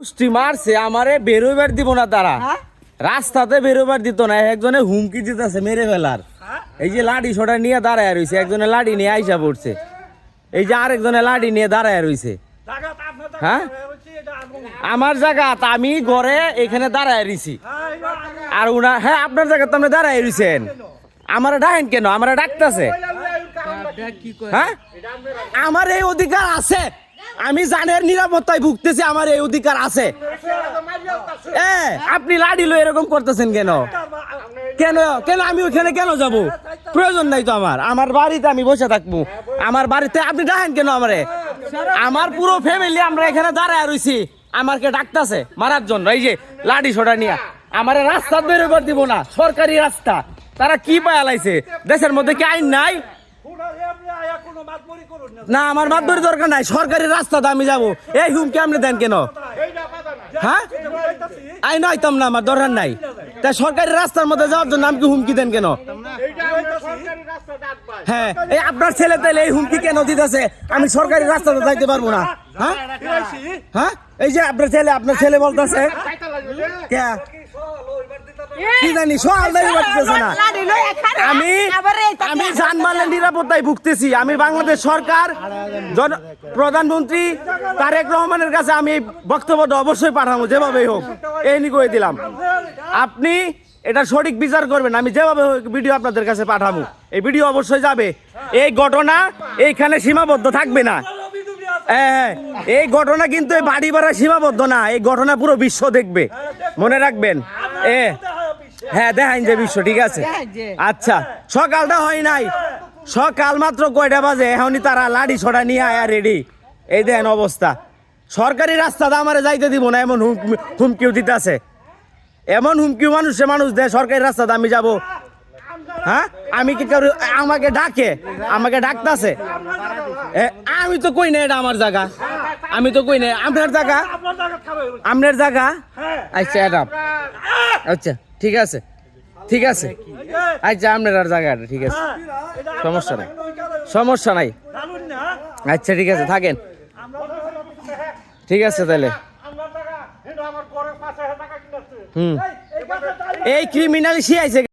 পুষ্টি মারছে আমারে বেরোবার দিব না তারা রাস্তাতে বেরোবার দিত না একজনে হুমকি দিতেছে মেরে ফেলার এই যে লাঠি সোটা নিয়ে দাঁড়ায় রইছে একজনে লাঠি নিয়ে আইসা পড়ছে এই যে আরেকজনে লাঠি নিয়ে দাঁড়ায় রইছে হ্যাঁ আমার জায়গা আমি ঘরে এখানে দাঁড়ায় রইছি আর উনা হ্যাঁ আপনার জায়গা তো আপনি দাঁড়ায় রইছেন আমারে ডাকেন কেন আমারে ডাকতেছে হ্যাঁ আমার এই অধিকার আছে আমি জানের নিরাপত্তায় ভুগতেছি আমার এই অধিকার আছে আপনি লাঠি লো এরকম করতেছেন কেন কেন কেন আমি ওখানে কেন যাব প্রয়োজন নাই তো আমার বাড়িতে আমি বসে থাকবো আমার বাড়িতে আপনি ডাকেন কেন আমারে আমার পুরো ফ্যামিলি আমরা এখানে দাঁড়ায় রইছি আমাকে ডাকতেছে মারার জন্য এই যে লাঠি সোটা নিয়ে আমারে রাস্তা বেরোবার দিব না সরকারি রাস্তা তারা কি পায়ালাইছে দেশের মধ্যে কি আইন নাই না আমার মাতবরি দরকার নাই সরকারি রাস্তাতে আমি যাব এই হুমকি আপনি দেন কেন হ্যাঁ আইন আইতাম না আমার দরকার নাই তাই সরকারি রাস্তার মধ্যে যাওয়ার জন্য আমাকে হুমকি দেন কেন হ্যাঁ এই আপনার ছেলে তাইলে এই হুমকি কেন দিতেছে আমি সরকারি রাস্তাতে যাইতে পারবো না হ্যাঁ হ্যাঁ এই যে আপনার ছেলে বলতেছে কে কি জানি না আমি জানমালের নিরাপত্তায় ভুগতেছি আমি বাংলাদেশ সরকার প্রধানমন্ত্রী তারেক রহমানের কাছে আমি বক্তব্যটা অবশ্যই পাঠাবো যেভাবেই হোক এই নিয়ে কয়ে দিলাম আপনি এটা সঠিক বিচার করবেন আমি যেভাবে ভিডিও আপনাদের কাছে পাঠাবো এই ভিডিও অবশ্যই যাবে এই ঘটনা এইখানে সীমাবদ্ধ থাকবে না হ্যাঁ এই ঘটনা কিন্তু এই বাড়ি ভাড়া সীমাবদ্ধ না এই ঘটনা পুরো বিশ্ব দেখবে মনে রাখবেন হ্যাঁ দেখাইন যে বিশ্ব ঠিক আছে আচ্ছা সকালটা হয় নাই সকাল মাত্র কয়টা বাজে এখনই তারা লাঠি ছড়া নিয়ে আয়া রেডি এই দেখেন অবস্থা সরকারি রাস্তাতে আমারে যাইতে দিব না এমন হুমকিও দিতেছে এমন হুমকিও মানুষ দেয় সরকারি রাস্তাতে আমি যাব হ্যাঁ আমি কি করি আমাকে ডাকতেছে আমি তো কই না এটা আমার জায়গা আমি তো কই না আপনার জায়গা আচ্ছা এটা আচ্ছা ঠিক আছে আচ্ছা আপনার জায়গাটা ঠিক আছে সমস্যা নাই আচ্ছা ঠিক আছে থাকেন ঠিক আছে তাহলে এই ক্রিমিনাল সে আইছে